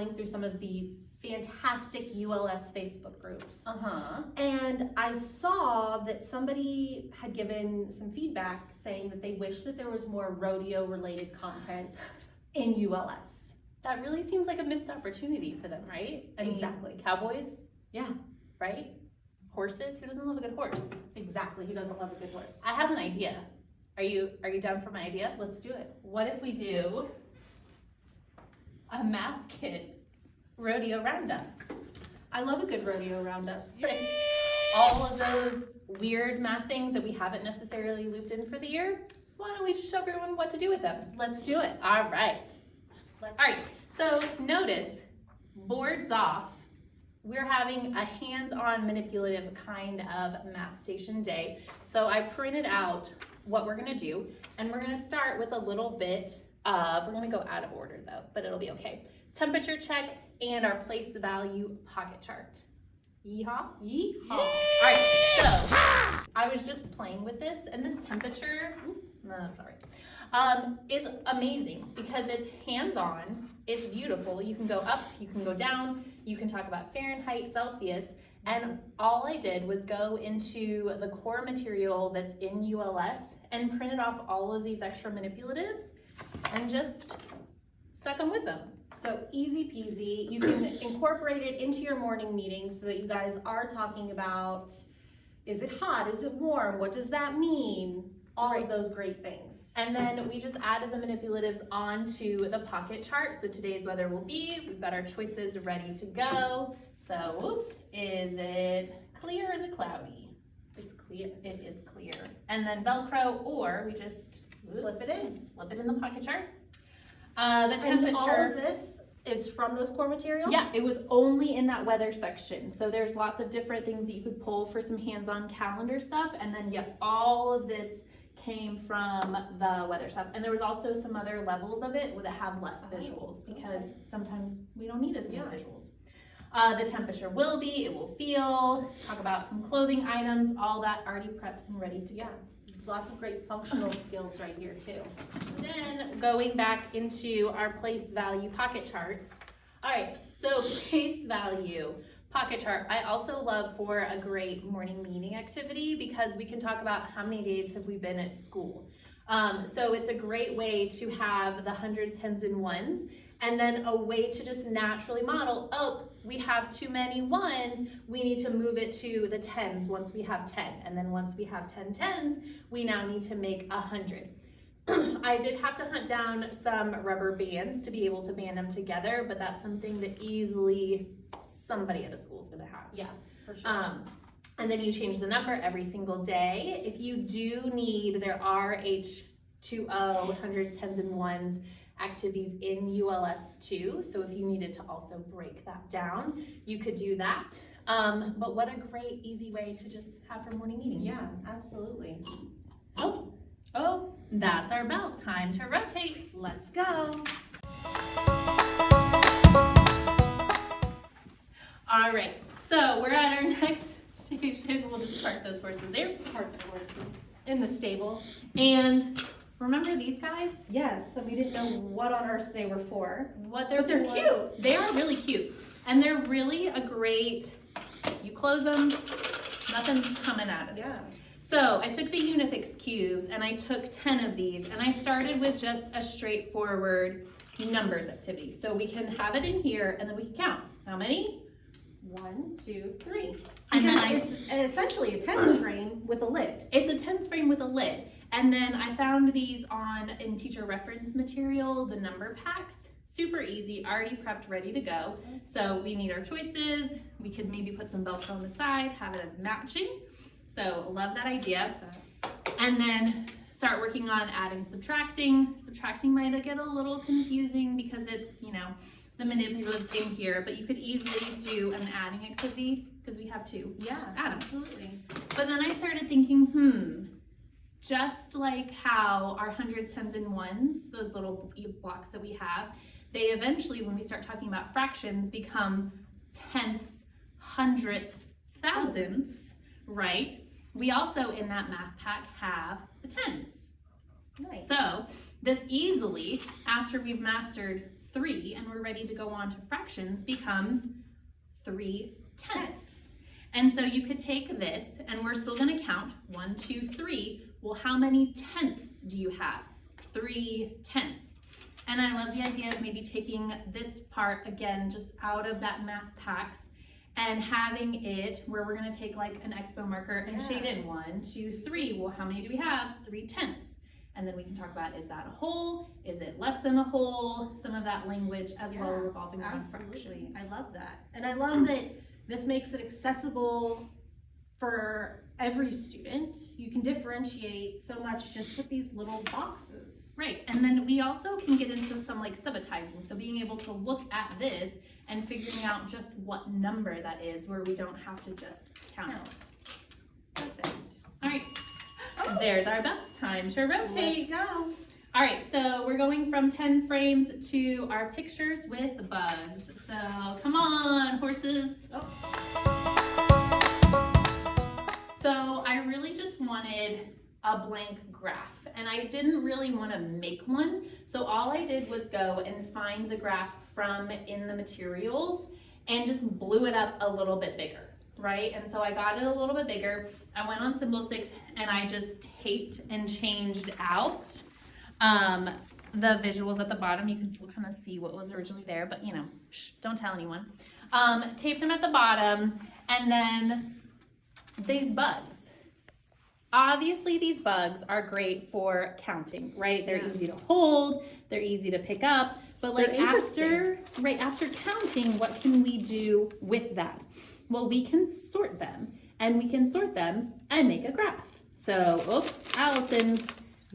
scrolling through some of the fantastic ULS Facebook groups. Uh-huh. And I saw that somebody had given some feedback saying that they wish that there was more rodeo related content in ULS. That really seems like a missed opportunity for them, right? Exactly. Cowboys, Yeah, right? Horses, who doesn't love a good horse? exactly. Who doesn't love a good horse? I have an idea. Are you down for my idea? Let's do it. What if we do a math kit rodeo roundup? I love a good rodeo roundup. Right. All of those weird math things that we haven't necessarily looped in for the year, why don't we just show everyone what to do with them? Let's do it. All right. All right, so notice, boards off, we're having a hands-on manipulative kind of math station day. So I printed out what we're gonna do, and we're gonna start with a little bit of, we're gonna go out of order though, but it'll be okay. Temperature check and our place value pocket chart. Yeehaw? Yeehaw. All right, so I was just playing with this, and this temperature, no, that's all right, is amazing because it's hands-on, it's beautiful. You can go up, you can go down, you can talk about Fahrenheit, Celsius, and all I did was go into the core material that's in ULS and printed off all of these extra manipulatives and just stuck them with them. So easy peasy. You can incorporate it into your morning meeting so that you guys are talking about, is it hot? Is it warm? What does that mean? All of those great things. And then we just added the manipulatives onto the pocket chart. So today's weather will be, we've got our choices ready to go. So is it clear or is it cloudy? It's clear. It is clear. And then Velcro, or we just Slip it in. slip it in the pocket chart. The And temperature. all of this is from those core materials? Yeah, it was only in that weather section. So there's lots of different things that you could pull for some hands-on calendar stuff. And then all of this came from the weather stuff. And there was also some other levels of it that have less visuals because sometimes we don't need as many visuals. The temperature will be, it will feel, talk about some clothing items, all that already prepped and ready to go. Lots of great functional skills right here too. Then going back into our place value pocket chart. All right, so place value pocket chart, I also love for a great morning meeting activity because we can talk about how many days have we been at school. So it's a great way to have the hundreds, tens, and ones, and then a way to just naturally model, oh, we have too many ones, we need to move it to the tens once we have 10. And then once we have 10 tens, we now need to make 100. I did have to hunt down some rubber bands to be able to band them together, but that's something that easily somebody at a school is gonna have. Yeah, for sure. And then you change the number every single day. If you do need, there are H2O, hundreds, tens, and ones activities in ULS too. So if you needed to also break that down, you could do that. But what a great, easy way to just have for morning meeting. Yeah, absolutely. Oh, that's our bell. Time to rotate. Let's go. All right, so we're at our next station. We'll just park those horses there. Park the horses in the stable. And remember these guys? Yes, so we didn't know what on earth they were for. But they're cute. They are really cute. And they're really a great, you close them, nothing's coming out of it. Yeah. So I took the Unifix cubes and I took 10 of these and I started with just a straightforward numbers activity. So we can have it in here and then we can count. How many? 1, 2, 3. And Because then it's essentially a tens frame with a lid. It's a tens frame with a lid. And then I found these in teacher reference material, the number packs. Super easy, already prepped, ready to go. So we need our choices. We could maybe put some Velcro on the side, have it as matching. So love that idea. And then start working on adding, subtracting. Subtracting might get a little confusing because it's, the manipulatives in here, but you could easily do an adding activity because we have two. Yeah, just add them. absolutely. But then I started thinking, just like how our hundreds, tens, and ones, those little blocks that we have, they eventually, when we start talking about fractions, become tenths, hundredths, thousandths, right? We also, in that math pack, have the tens. Nice. So this easily, after we've mastered 3 and we're ready to go on to fractions becomes 3/10. And so you could take this and we're still gonna count 1, 2, 3. Well, how many tenths do you have? 3/10. And I love the idea of maybe taking this part again, just out of that math packs and having it where we're gonna take like an expo marker and shade in 1, 2, 3. Well, how many do we have? 3/10. And then we can talk about, is that a whole? Is it less than a whole? Some of that language as well revolving around fractions. I love that. And I love that this makes it accessible for every student. You can differentiate so much just with these little boxes. Right, and then we also can get into some like subitizing. So being able to look at this and figuring out just what number that is where we don't have to just count. Perfect. All right. There's our bell. Time to rotate. Let's go. All right, so we're going from 10 frames to our pictures with bugs. So come on, horses. So I really just wanted a blank graph and I didn't really want to make one. So all I did was go and find the graph from in the materials and just blew it up a little bit bigger. Right, and so I got it a little bit bigger. I went on Symbol Stix and I just taped and changed out the visuals at the bottom. You can still kind of see what was originally there, but you know, shh, don't tell anyone. Taped them at the bottom, and then these bugs. Obviously, these bugs are great for counting, right? They're easy to hold, they're easy to pick up, but like after counting, what can we do with that? Well, we can sort them and make a graph. So, Allison,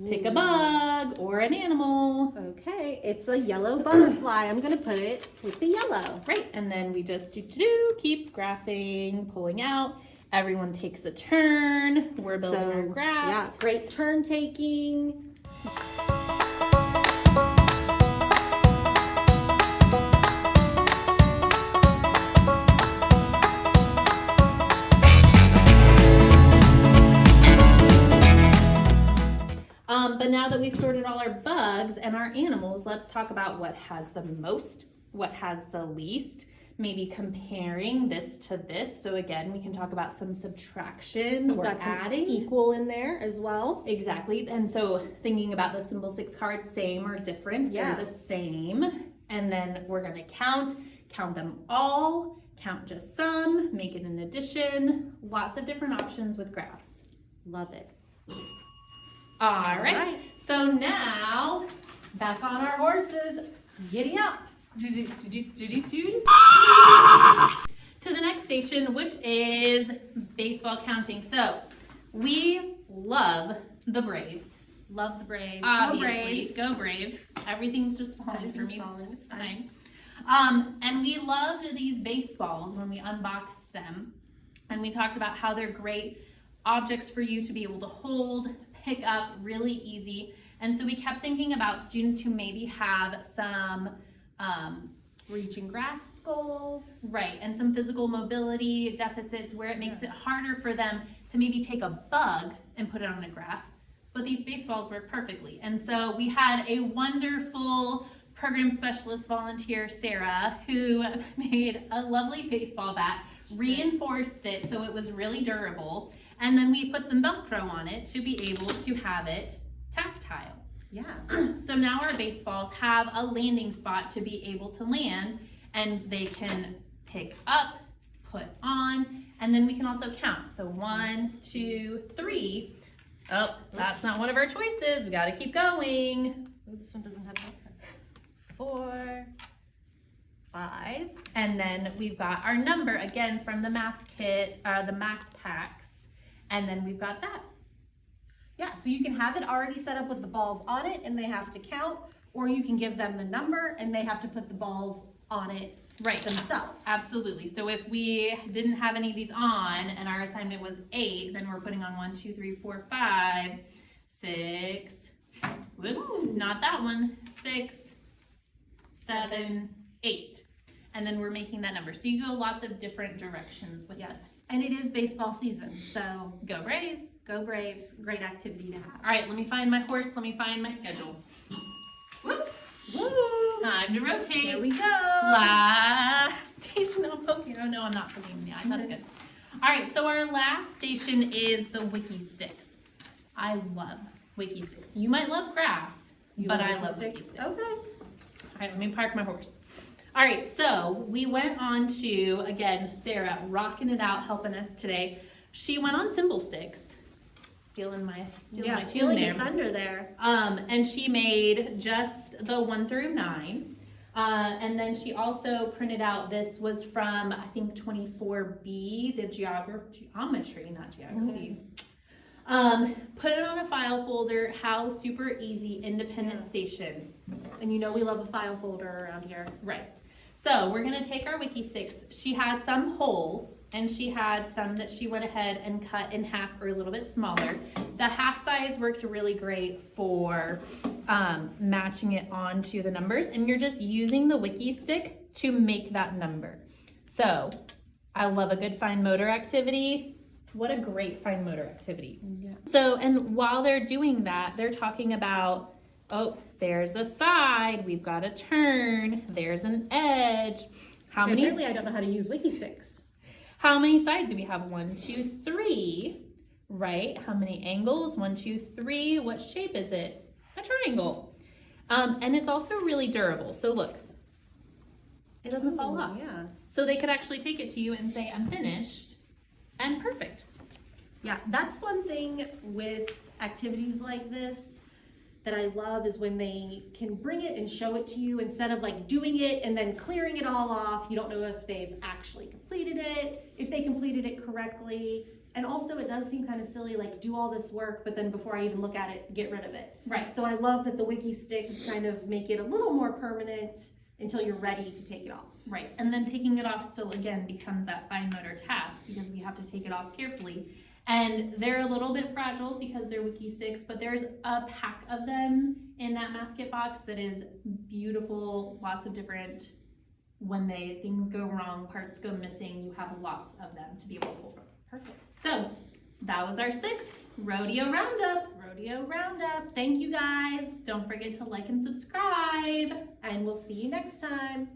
pick a bug or an animal. Okay, it's a yellow butterfly. I'm gonna put it with the yellow. Right, and then we just keep graphing, pulling out. Everyone takes a turn. We're building our graphs. Yeah, great turn taking. But now that we've sorted all our bugs and our animals, let's talk about what has the most, what has the least, maybe comparing this to this. So again, we can talk about some subtraction or adding. Some equal in there as well. Exactly. And so thinking about the Symbol Stix cards, same or different, they're the same. And then we're gonna count them all, count just some, make it an addition, lots of different options with graphs. Love it. All right. So now, back on our horses, giddy up. To the next station, which is baseball counting. So we love the Braves. Love the Braves. Obviously, go Braves. Everything's just falling for me. It's fine. And we loved these baseballs when we unboxed them. And we talked about how they're great objects for you to be able to hold, pick up, really easy. And so we kept thinking about students who maybe have some reach and grasp goals. Right, and some physical mobility deficits where it makes it harder for them to maybe take a bug and put it on a graph. But these baseballs work perfectly. And so we had a wonderful program specialist volunteer, Sarah, who made a lovely baseball bat, reinforced it so it was really durable, and then we put some Velcro on it to be able to have it tactile. Yeah. So now our baseballs have a landing spot to be able to land, and they can pick up, put on, and then we can also count. So 1, 2, 3. Oh, that's not one of our choices. We gotta keep going. Ooh, this one doesn't have that. 4, 5. And then we've got our number again from the math kit, the math packs, and then we've got that. Yeah, so you can have it already set up with the balls on it and they have to count, or you can give them the number and they have to put the balls on it themselves. Absolutely. So if we didn't have any of these on and our assignment was 8, then we're putting on 1, 2, 3, 4, 5, 6, whoops, not that one, 6, 7, 8. And then we're making that number. So you go lots of different directions with this. And it is baseball season, so go Braves. Go Braves. Great activity to have. All right, let me find my horse. Let me find my schedule. Woo! Time to rotate. Here we go. Last station on poking. Oh no, I'm not poking in the eye. That's good. All right, so our last station is the Wikki Stix. I love Wikki Stix. You might love crafts, but I love Wikki Stix. Okay. All right, let me park my horse. All right, so we went on to, again, Sarah rocking it out, helping us today. She went on cymbal sticks, stealing my tune there. Your thunder there. And she made just the 1 through 9. And then she also printed out, this was from, I think, 24B, the geometry, not geography. Put it on a file folder, how super easy, independent station. And you know we love a file folder around here. Right. So we're gonna take our Wikki Stix. She had some whole, and she had some that she went ahead and cut in half or a little bit smaller. The half size worked really great for matching it onto the numbers, and you're just using the Wikki Stick to make that number. So I love a good fine motor activity. What a great fine motor activity. Yeah. So, and while they're doing that, they're talking about, oh, there's a side, we've got a turn, there's an edge. Apparently I don't know how to use Wikki Stix. How many sides do we have? 1, 2, 3, right? How many angles? 1, 2, 3. What shape is it? A triangle. And it's also really durable. So look, it doesn't fall off. Yeah. So they could actually take it to you and say, I'm finished and perfect. Yeah, that's one thing with activities like this that I love is when they can bring it and show it to you instead of like doing it and then clearing it all off. You don't know if they've actually completed it, if they completed it correctly. And also it does seem kind of silly, like do all this work, but then before I even look at it, get rid of it. Right. So I love that the Wikki Stix kind of make it a little more permanent until you're ready to take it off. Right, and then taking it off still again becomes that fine motor task because we have to take it off carefully. And they're a little bit fragile because they're Wikki Stix, but there's a pack of them in that math kit box that is beautiful, lots of different, when things go wrong, parts go missing, you have lots of them to be able to pull from. Perfect. So that was our 6th Rodeo Roundup. Rodeo Roundup. Thank you guys. Don't forget to like and subscribe. And we'll see you next time.